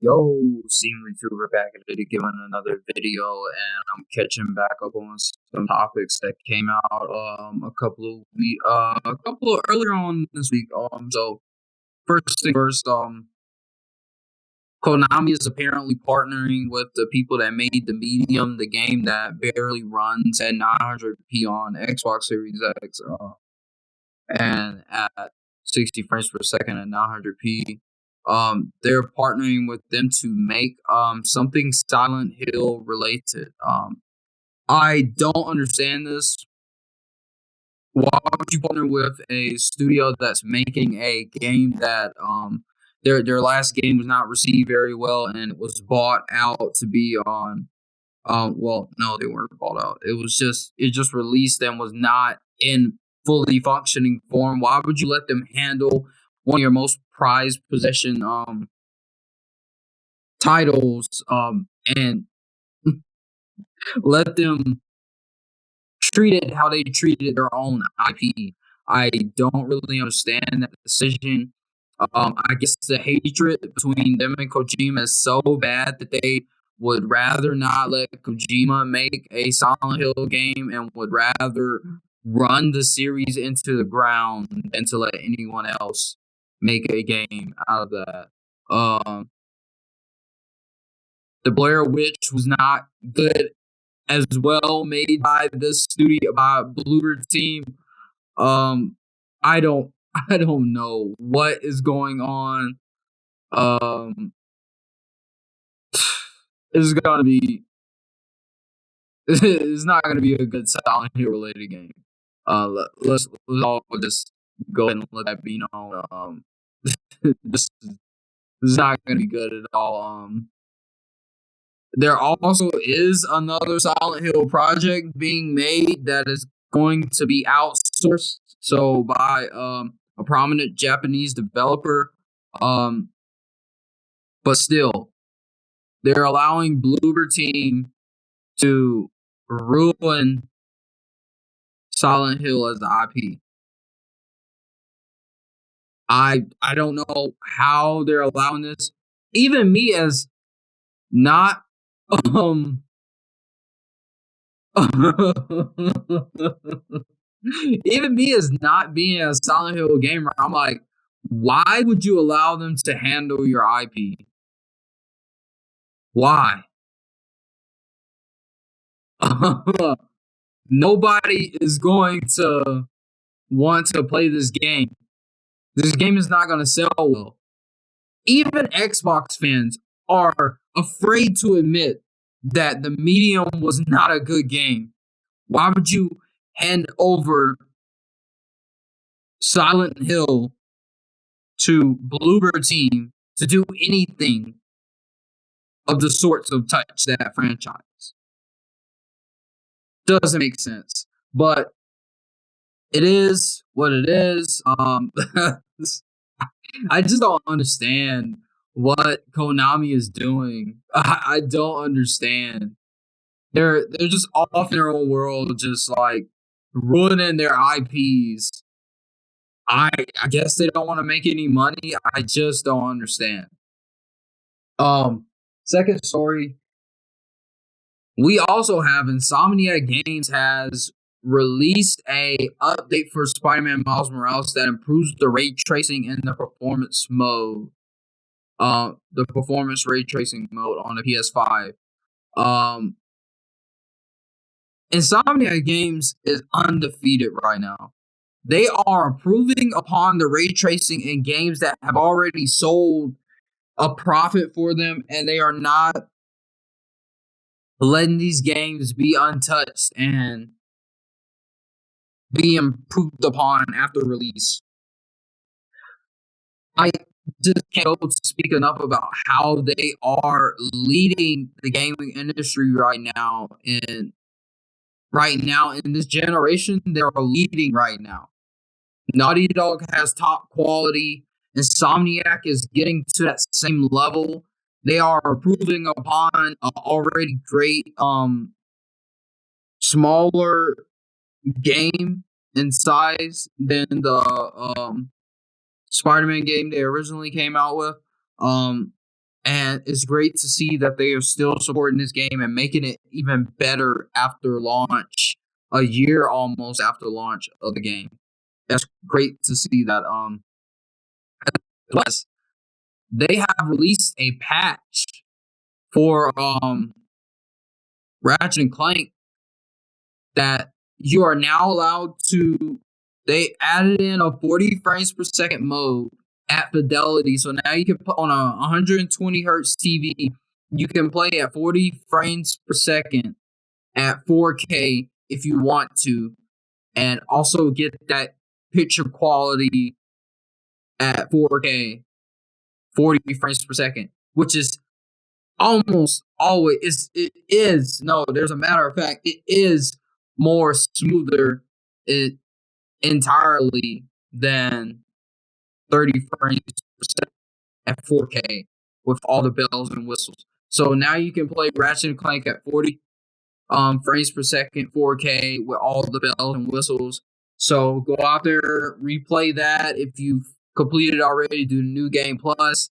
Yo, Seemlytuber back at it giving another video, and I'm catching back up on some topics that came out a couple of earlier on this week. So first thing first, Konami is apparently partnering with the people that made the Medium, the game that barely runs at 900p on Xbox Series X, and at 60 frames per second at 900p. They're partnering with them to make something Silent Hill related. I don't understand this. Why would you partner with a studio that's making a game that their last game was not received very well, and it was bought out to be on well, no, they weren't bought out. It just released and was not in fully functioning form. Why would you let them handle one of your most prized possession titles and let them treat it how they treated their own IP? I don't really understand that decision. I guess the hatred between them and Kojima is so bad that they would rather not let Kojima make a Silent Hill game and would rather run the series into the ground than to let anyone else make a game out of that. The Blair Witch was not good as well, made by this studio, by Bloober team. I don't know what is going on. It's not gonna be a good Silent Hill related game. Let's all just go ahead and let that be known. This is not gonna be good at all. There also is another Silent Hill project being made that is going to be outsourced, so by a prominent Japanese developer. But still, they're allowing Bloober Team to ruin Silent Hill as the IP. I don't know how they're allowing this. Even me as not even me as not being a Silent Hill gamer, I'm like, why would you allow them to handle your IP? Why? Nobody is going to want to play this game. This game is not going to sell well. Even Xbox fans are afraid to admit that the Medium was not a good game. Why would you hand over Silent Hill to Bloober Team to do anything of the sorts of touch that franchise? Doesn't make sense. But it is what it is. I just don't understand what Konami is doing. I don't understand. They're just off in their own world, just like ruining their IPs. I guess they don't want to make any money. I just don't understand. Second story. We also have Insomniac Games has released a update for Spider-Man Miles Morales that improves the ray tracing in the performance mode. The performance ray tracing mode on the PS5. Insomniac Games is undefeated right now. They are improving upon the ray tracing in games that have already sold a profit for them, and they are not letting these games be untouched and be improved upon after release. I just can't able to speak enough about how they are leading the gaming industry right now. And right now in this generation, they're leading right now. Naughty Dog has top quality. Insomniac is getting to that same level. They are improving upon an already great smaller game in size than the Spider-Man game they originally came out with. And it's great to see that they are still supporting this game and making it even better after launch, a year almost after launch of the game. That's great to see that. Plus, they have released a patch for Ratchet and Clank that you are now allowed to. They added in a 40 frames per second mode at fidelity, so now you can put on a 120 hertz TV. You can play at 40 frames per second at 4K if you want to, and also get that picture quality at 4K, 40 frames per second, which is almost always it is no. There's a matter of fact, it is more smoother it entirely than 30 frames per second at 4K with all the bells and whistles. So now you can play Ratchet and Clank at 40 frames per second, 4K with all the bells and whistles. So go out there, replay that. If you've completed already, do the new game plus.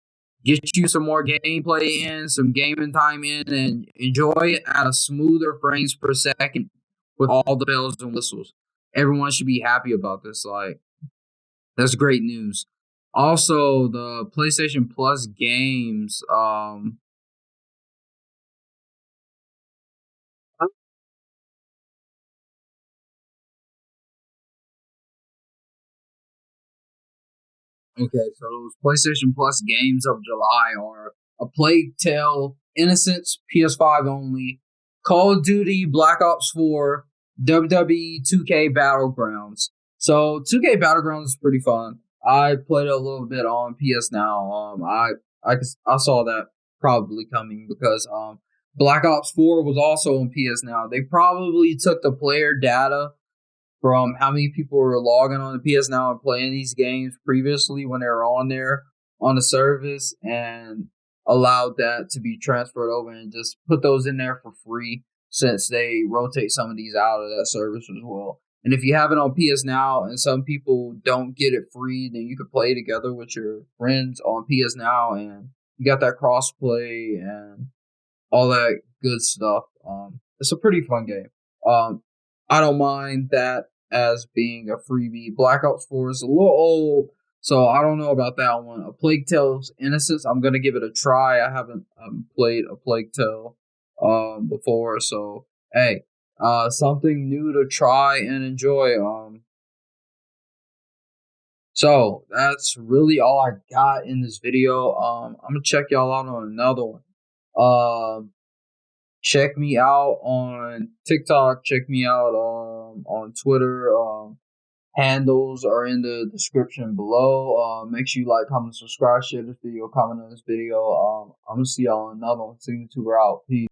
Get you some more gameplay in, some gaming time in, and enjoy it at a smoother frames per second with all the bells and whistles. Everyone should be happy about this. Like, that's great news. Also, the PlayStation Plus games, okay, so those PlayStation Plus games of July are A Plague Tale, Innocence, PS5 only, Call of Duty, Black Ops 4, WWE 2K Battlegrounds. So 2K Battlegrounds is pretty fun. I played it a little bit on PS Now. I saw that probably coming because Black Ops 4 was also on PS Now. They probably took the player data from how many people were logging on the PS Now and playing these games previously when they were on there on the service, and allowed that to be transferred over and just put those in there for free, since they rotate some of these out of that service as well. And if you have it on PS Now and some people don't get it free, then you could play together with your friends on PS Now, and you got that crossplay and all that good stuff. It's a pretty fun game. I don't mind that as being a freebie. Black Ops 4 is a little old, so I don't know about that one. A Plague Tale's Innocence, I'm gonna give it a try. I haven't played a Plague Tale before, so hey, something new to try and enjoy. So that's really all I got in this video. I'm gonna check y'all out on another one. Check me out on TikTok. Check me out on Twitter. Handles are in the description below. Make sure you like, comment, subscribe, share this video, comment on this video. I'm gonna see y'all on another one. Seemlytuber out. Peace.